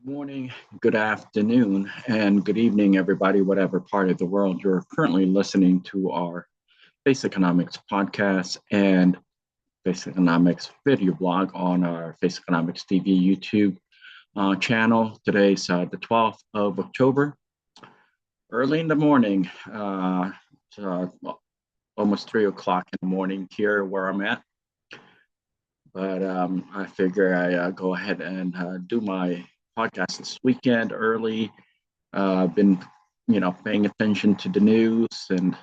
Morning, good afternoon, and good evening, everybody, whatever part of the world you're currently listening to our Basic Economics podcast and Basic Economics video blog on our Basic Economics TV YouTube channel. Today's the 12th of October, early in the morning, it's, almost 3 o'clock in the morning here where I'm at. But I figure I go ahead and do my podcast this weekend early. I've been, paying attention to the news, and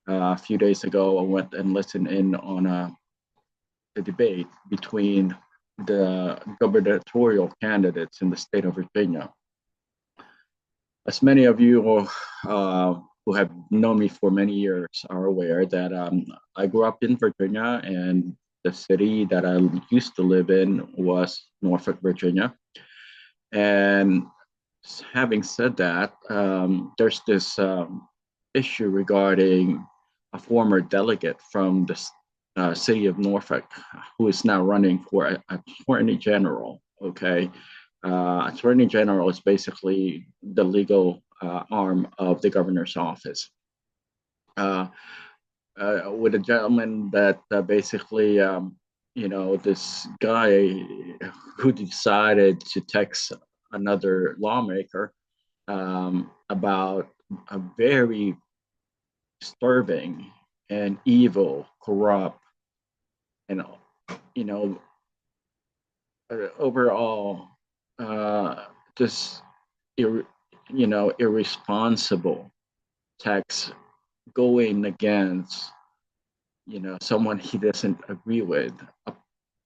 a few days ago, I went and listened in on the debate between the gubernatorial candidates in the state of Virginia. As many of you who have known me for many years are aware that I grew up in Virginia, and the city that I used to live in was Norfolk, Virginia. And having said that, there's this issue regarding a former delegate from the city of Norfolk who is now running for Attorney General. Okay. Attorney General is basically the legal arm of the governor's office. With a gentleman that basically, this guy who decided to text another lawmaker about a very disturbing and evil, corrupt, and you know, overall, just irresponsible text going against someone he doesn't agree with, a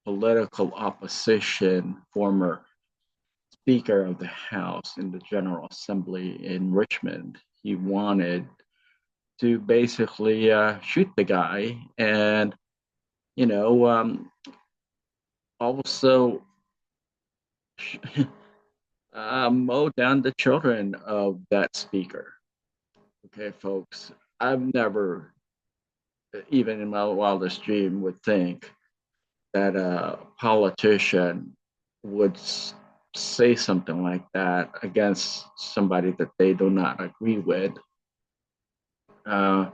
political opposition, former Speaker of the House in the General Assembly in Richmond. He wanted to basically shoot the guy and, you know, also mow down the children of that speaker. Okay, folks, I've never, even in my wildest dream, would think that a politician would say something like that against somebody that they do not agree with. Uh,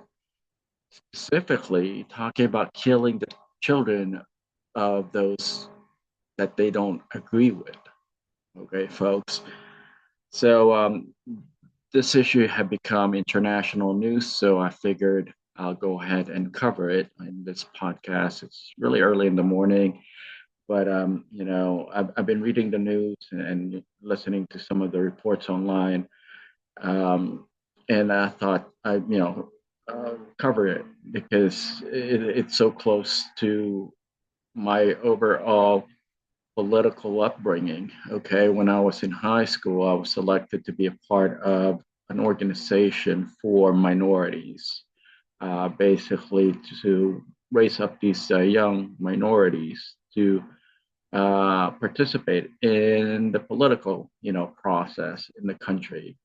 Specifically, talking about killing the children of those that they don't agree with. Okay, folks. So this issue had become international news, so I figured I'll go ahead and cover it in this podcast. It's really early in the morning, but I've been reading the news and listening to some of the reports online, and I thought cover it because it's so close to my overall political upbringing. Okay, when I was in high school, I was selected to be a part of an organization for minorities, basically to raise up these young minorities to participate in the political, process in the country.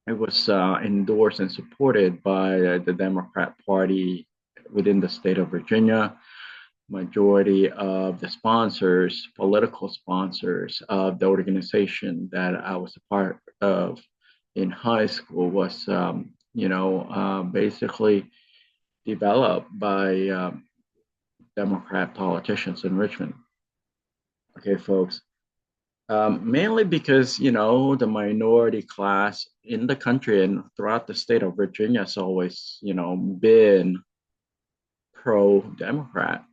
It was endorsed and supported by the Democrat Party within the state of Virginia. Majority of the sponsors, political sponsors of the organization that I was a part of in high school was, basically developed by Democrat politicians in Richmond. Okay, folks. Mainly because, the minority class in the country and throughout the state of Virginia has always, been pro-Democrat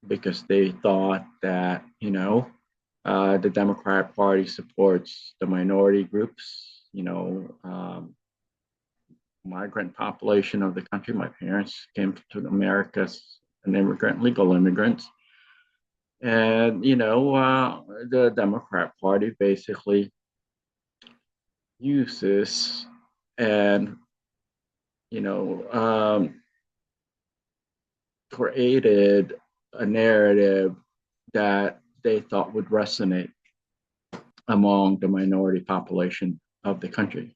because they thought that, the Democrat Party supports the minority groups, migrant population of the country. My parents came to America as an immigrant, legal immigrants. And, the Democrat Party basically uses and, you know, um, created a narrative that they thought would resonate among the minority population of the country.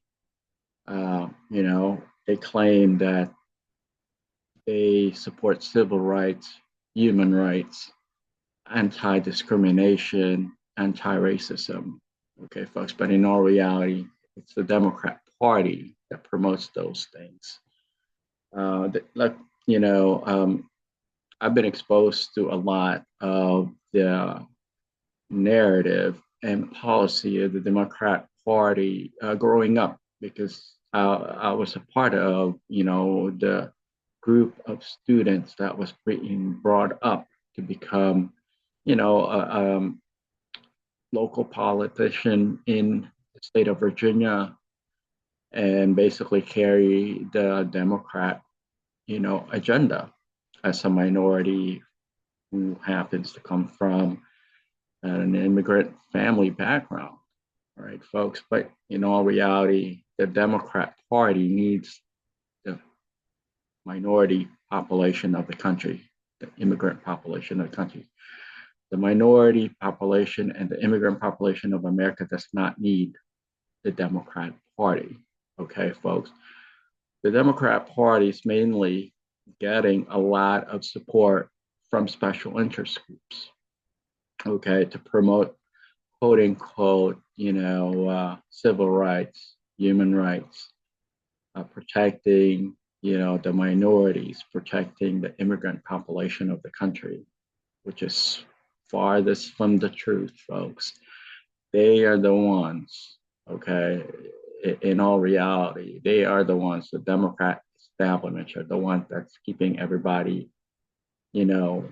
They claim that they support civil rights, human rights, anti discrimination, anti racism. Okay, folks, but in all reality, it's the Democrat Party that promotes those things. Like, you know, I've been exposed to a lot of the narrative and policy of the Democrat Party growing up because I was a part of, the group of students that was being brought up to become, a local politician in the state of Virginia and basically carry the Democrat, agenda as a minority who happens to come from an immigrant family background, right, folks? But in all reality, the Democrat Party needs the minority population of the country, the immigrant population of the country. The minority population and the immigrant population of America does not need the Democrat Party. Okay, folks. The Democrat Party is mainly getting a lot of support from special interest groups, okay, to promote quote unquote, civil rights, human rights, protecting, the minorities, protecting the immigrant population of the country, which is farthest from the truth, folks. They are the ones, okay, in all reality, they are the ones, the Democrat establishment are the ones that's keeping everybody, you know,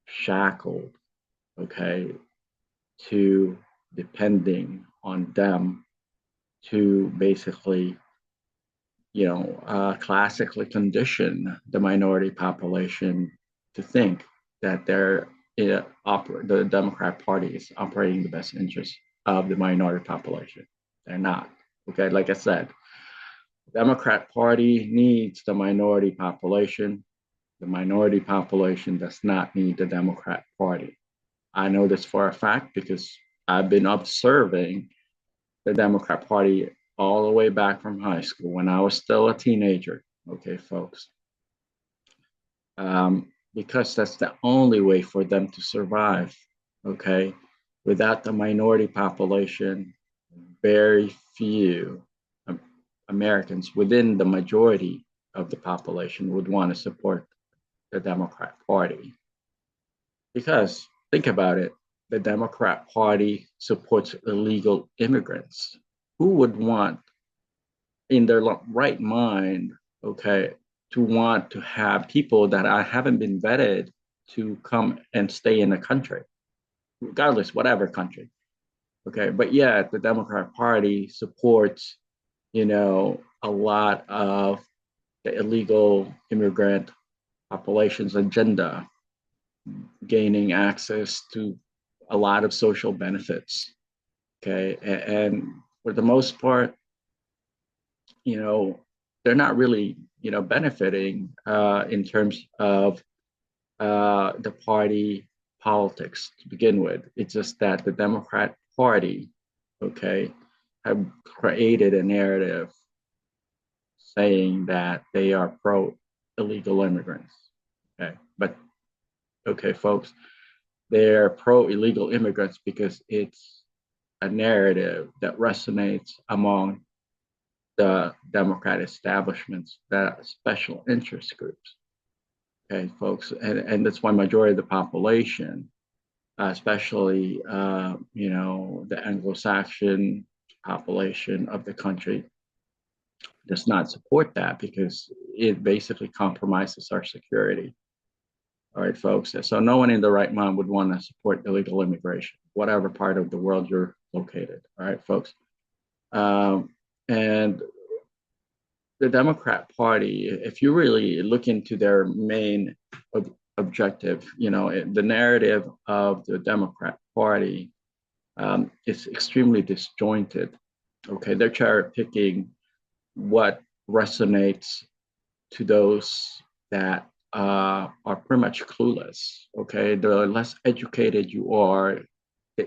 shackled, okay, to depending on them to basically, classically condition the minority population to think that the Democrat Party is operating the best interest of the minority population. They're not. Okay, like I said, the Democrat Party needs the minority population. The minority population does not need the Democrat Party. I know this for a fact because I've been observing the Democrat Party all the way back from high school when I was still a teenager. Okay, folks. Because that's the only way for them to survive. Okay. Without the minority population, very few Americans within the majority of the population would want to support the Democrat Party. Because think about it, the Democrat Party supports illegal immigrants. Who would want, in their right mind, okay, to want to have people that I haven't been vetted to come and stay in the country, regardless, whatever country. Okay, but yet the Democrat Party supports, a lot of the illegal immigrant population's agenda, gaining access to a lot of social benefits. Okay, and for the most part, you know, they're not really, benefiting in terms of the party politics to begin with. It's just that the Democrat Party, okay, have created a narrative saying that they are pro illegal immigrants. Okay, but okay, folks, they're pro illegal immigrants because it's a narrative that resonates among the Democrat establishments, the special interest groups. Okay, folks, and that's why majority of the population, especially the Anglo-Saxon population of the country, does not support that because it basically compromises our security. All right, folks. So no one in the right mind would want to support illegal immigration, whatever part of the world you're located. All right, folks. And the Democrat Party, if you really look into their main objective, the narrative of the Democrat Party is extremely disjointed. Okay, they're cherry picking what resonates to those that are pretty much clueless. Okay, the less educated you are, the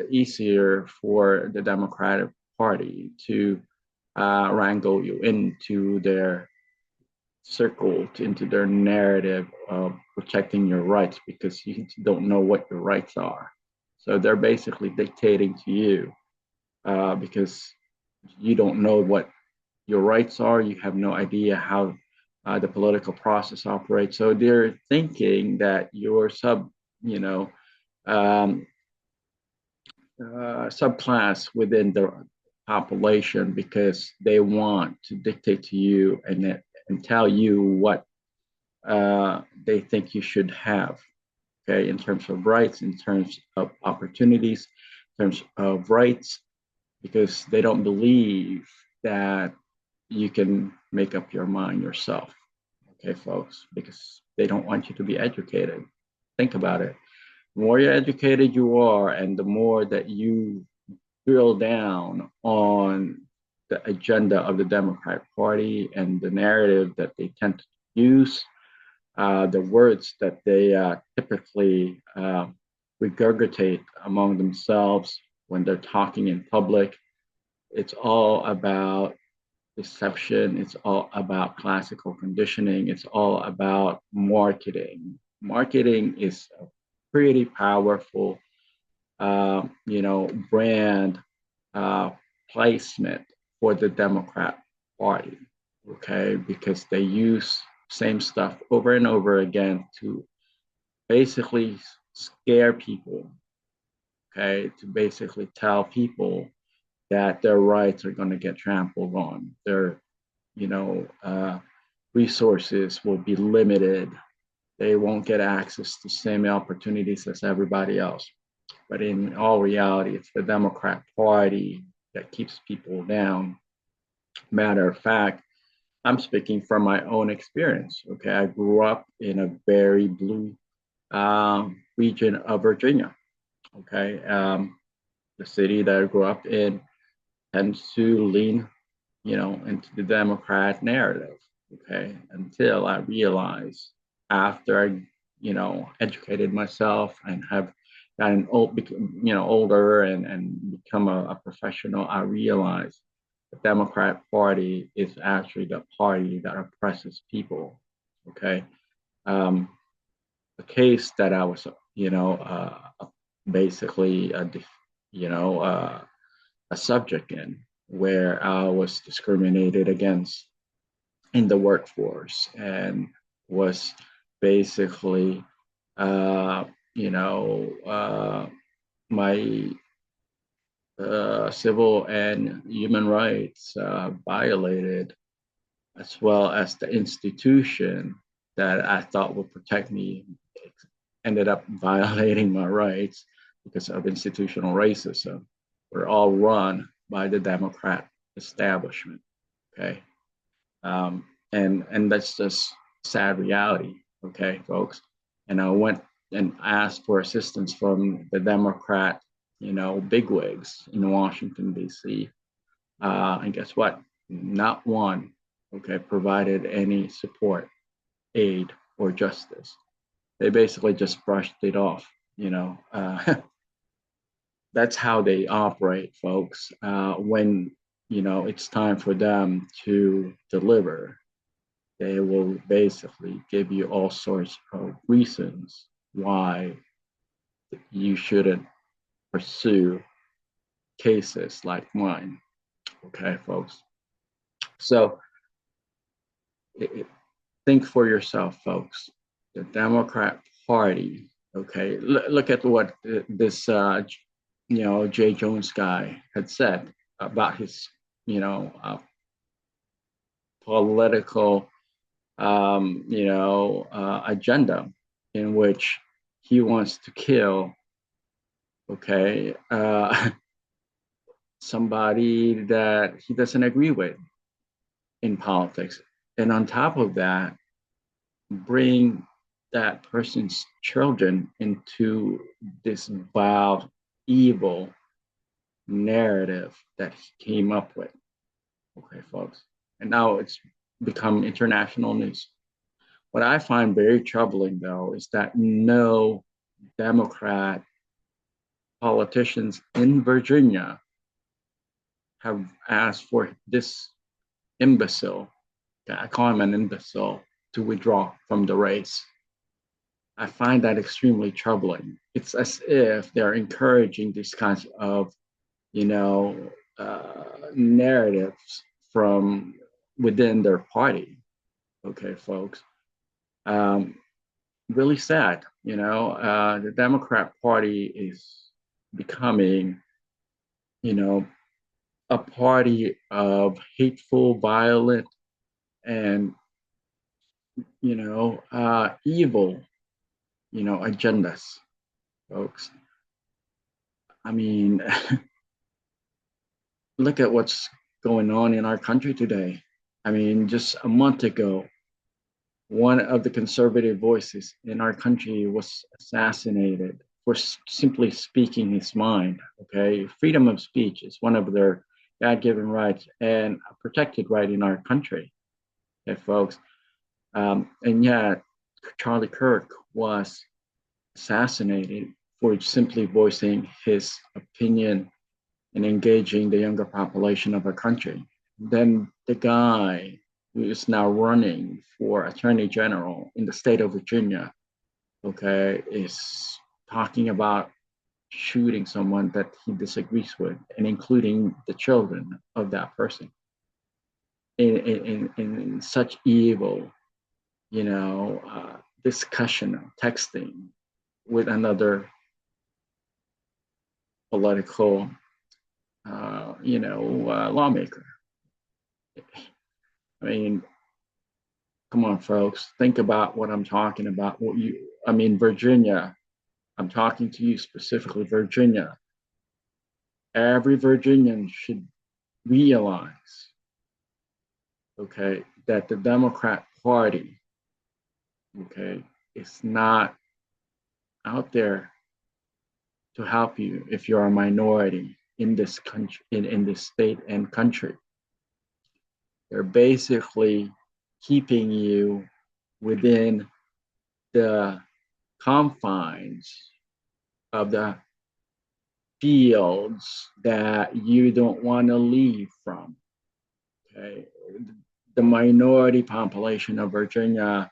easier for the Democratic Party to wrangle you into their circle, into their narrative of protecting your rights because you don't know what your rights are. So they're basically dictating to you because you don't know what your rights are. You have no idea how the political process operates. So they're thinking that you're you know, um, subclass within the population because they want to dictate to you and tell you what they think you should have. Okay, in terms of rights, in terms of opportunities, in terms of rights, because they don't believe that you can make up your mind yourself. Okay, folks, because they don't want you to be educated. Think about it. The more you're educated you are, and the more that you drill down on the agenda of the Democrat Party and the narrative that they tend to use, the words that they typically regurgitate among themselves when they're talking in public. It's all about deception. It's all about classical conditioning. It's all about marketing. Marketing is a pretty powerful, brand uh, placement for the Democrat Party. Okay, because they use same stuff over and over again to basically scare people. Okay, to basically tell people that their rights are going to get trampled on. Their, you know, uh, resources will be limited. They won't get access to same opportunities as everybody else. But in all reality, it's the Democrat Party that keeps people down. Matter of fact, I'm speaking from my own experience. Okay, I grew up in a very blue region of Virginia. Okay, the city that I grew up in tends to lean, into the Democrat narrative. Okay, until I realized after I, educated myself and have gotten older and become a professional, I realized the Democrat Party is actually the party that oppresses people. Okay, um, the case that I was, basically, you know, uh, a subject in where I was discriminated against in the workforce and was basically, uh, you know, uh, my civil and human rights violated, as well as the institution that I thought would protect me ended up violating my rights because of institutional racism. We're all run by the Democrat establishment. Okay, and that's just sad reality. Okay, folks. And I went and asked for assistance from the Democrat, bigwigs in Washington D.C. And guess what? Not one, okay, provided any support, aid, or justice. They basically just brushed it off. That's how they operate, folks. When it's time for them to deliver, they will basically give you all sorts of reasons why you shouldn't pursue cases like mine. Okay, folks. So think for yourself, folks. The Democrat Party. Okay, look at what this Jay Jones guy had said about his political agenda, in which he wants to kill somebody that he doesn't agree with in politics, and on top of that, bring that person's children into this vile, evil narrative that he came up with. Okay, folks. And now it's become international news. What I find very troubling, though, is that no Democrat politicians in Virginia have asked for this imbecile, I call him an imbecile, to withdraw from the race. I find that extremely troubling. It's as if they're encouraging these kinds of, you know, narratives from within their party. Okay, folks. Um, really sad. The Democrat Party is becoming, you know, a party of hateful, violent, and evil, agendas, folks. I mean, look at what's going on in our country today. I mean, just a month ago, one of the conservative voices in our country was assassinated for simply speaking his mind. Okay, freedom of speech is one of their God-given rights and a protected right in our country. Okay, folks. And yet, Charlie Kirk was assassinated for simply voicing his opinion and engaging the younger population of our country. Then the guy who is now running for Attorney General in the state of Virginia, okay, is talking about shooting someone that he disagrees with and including the children of that person in such evil, discussion, texting with another political, lawmaker. I mean, come on, folks, think about what I'm talking about. Virginia, I'm talking to you specifically, Virginia. Every Virginian should realize, okay, that the Democrat Party, okay, is not out there to help you if you're a minority in this country, in this state and country. They're basically keeping you within the confines of the fields that you don't want to leave from. Okay. The minority population of Virginia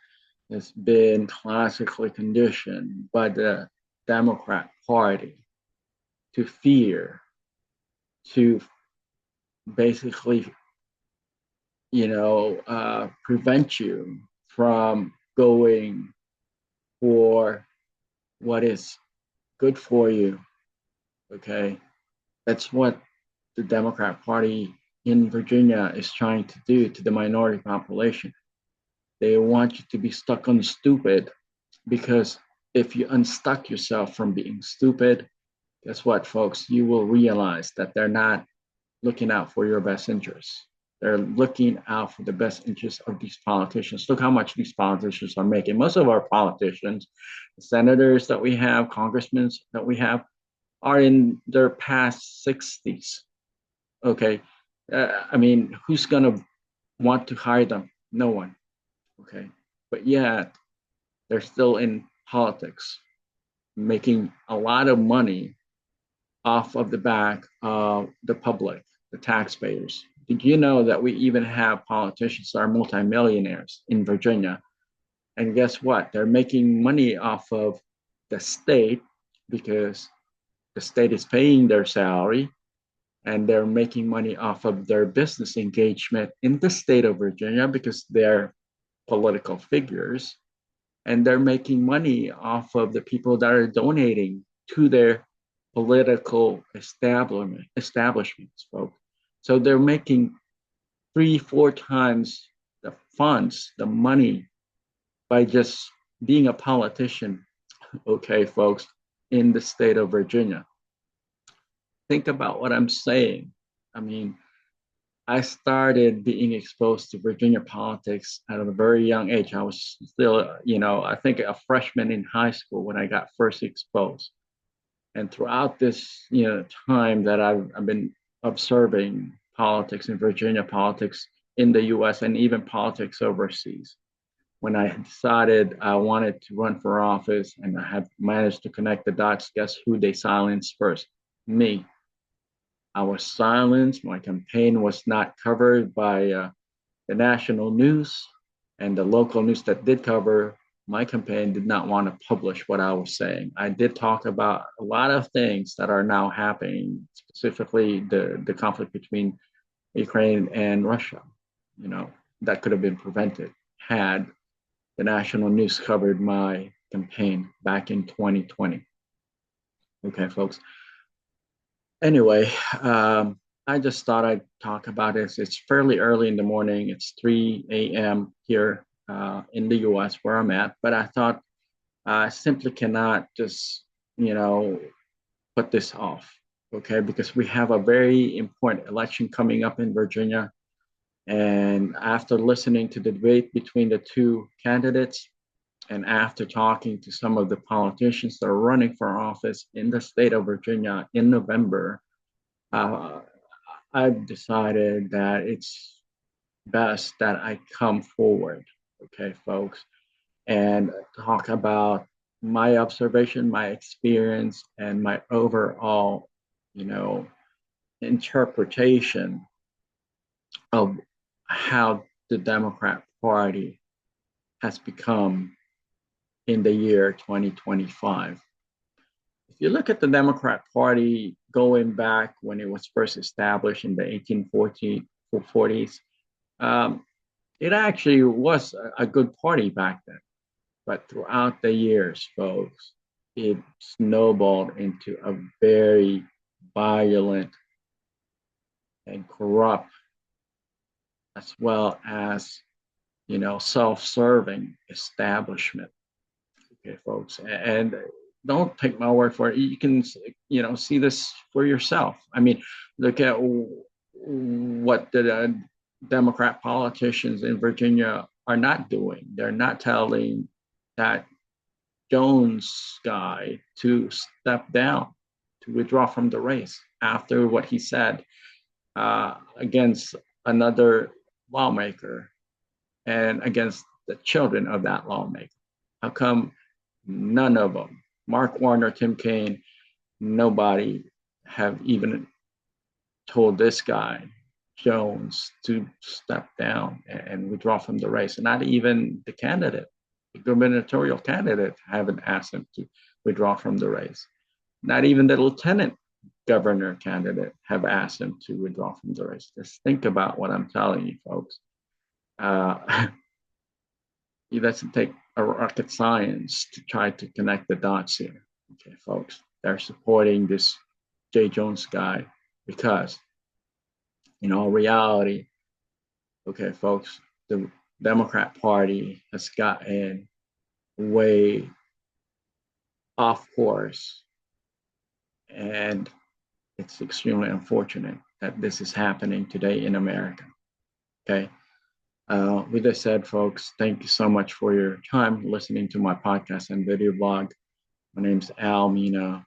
has been classically conditioned by the Democrat Party to fear, to basically, prevent you from going for what is good for you. Okay. That's what the Democrat Party in Virginia is trying to do to the minority population. They want you to be stuck on stupid because if you unstuck yourself from being stupid, guess what, folks? You will realize that they're not looking out for your best interests. They're looking out for the best interests of these politicians. Look how much these politicians are making. Most of our politicians, the senators that we have, congressmen that we have, are in their past 60s. Okay. Who's going to want to hire them? No one. Okay. But yet, they're still in politics, making a lot of money off of the back of the public, the taxpayers. Did you know that we even have politicians that are multimillionaires in Virginia? And guess what? They're making money off of the state because the state is paying their salary and they're making money off of their business engagement in the state of Virginia because they're political figures and they're making money off of the people that are donating to their political establishments, folks. So they're making 3, 4 times the funds, the money, by just being a politician, okay, folks, in the state of Virginia. Think about what I'm saying. I mean, I started being exposed to Virginia politics at a very young age. I was still, I think a freshman in high school when I got first exposed. And throughout this, time that I've been observing politics in Virginia, politics in the U.S., and even politics overseas, when I decided I wanted to run for office and I had managed to connect the dots, guess who they silenced first? Me. I was silenced. My campaign was not covered by the national news, and the local news that did cover my campaign did not want to publish what I was saying. I did talk about a lot of things that are now happening, specifically the conflict between Ukraine and Russia, you know, that could have been prevented had the national news covered my campaign back in 2020. Okay, folks. Anyway, I just thought I'd talk about it. It's fairly early in the morning. It's 3 a.m. here in the US where I'm at, but I thought I simply cannot just, you know, put this off, okay? Because we have a very important election coming up in Virginia. And after listening to the debate between the two candidates, and after talking to some of the politicians that are running for office in the state of Virginia in November, uh, I've decided that it's best that I come forward, okay, folks, and talk about my observation, my experience, and my overall, you know, interpretation of how the Democrat Party has become in the year 2025. If you look at the Democrat Party going back when it was first established in the 1840s, it actually was a good party back then. But throughout the years, folks, it snowballed into a very violent and corrupt, as well as, you know, self-serving establishment. Okay, folks, and don't take my word for it. You can, you know, see this for yourself. I mean, look at what the Democrat politicians in Virginia are not doing. They're not telling that Jones guy to step down, to withdraw from the race after what he said against another lawmaker and against the children of that lawmaker. How come none of them, Mark Warner, Tim Kaine, nobody have even told this guy, Jones, to step down and withdraw from the race? Not even the candidate, the gubernatorial candidate, haven't asked him to withdraw from the race. Not even the lieutenant governor candidate have asked him to withdraw from the race. Just think about what I'm telling you, folks. It doesn't take a rocket science to try to connect the dots here. Okay, folks, they're supporting this Jay Jones guy because, in all reality, okay, folks, the Democrat Party has gotten way off course, and it's extremely unfortunate that this is happening today in America. Okay. With that said, folks, thank you so much for your time listening to my podcast and video blog. My name is Al Mina,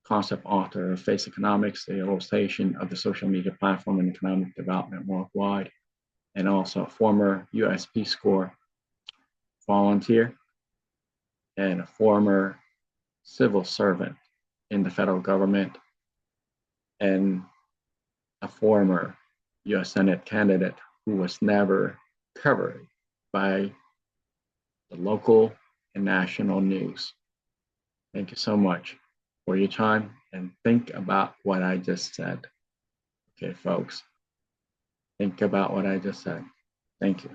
concept author of Face Economics, the illustration of the social media platform and economic development worldwide, and also a former US Peace Corps volunteer and a former civil servant in the federal government, and a former US Senate candidate who was never covered by the local and national news. Thank you so much for your time, and think about what I just said. Okay, folks, think about what I just said. Thank you.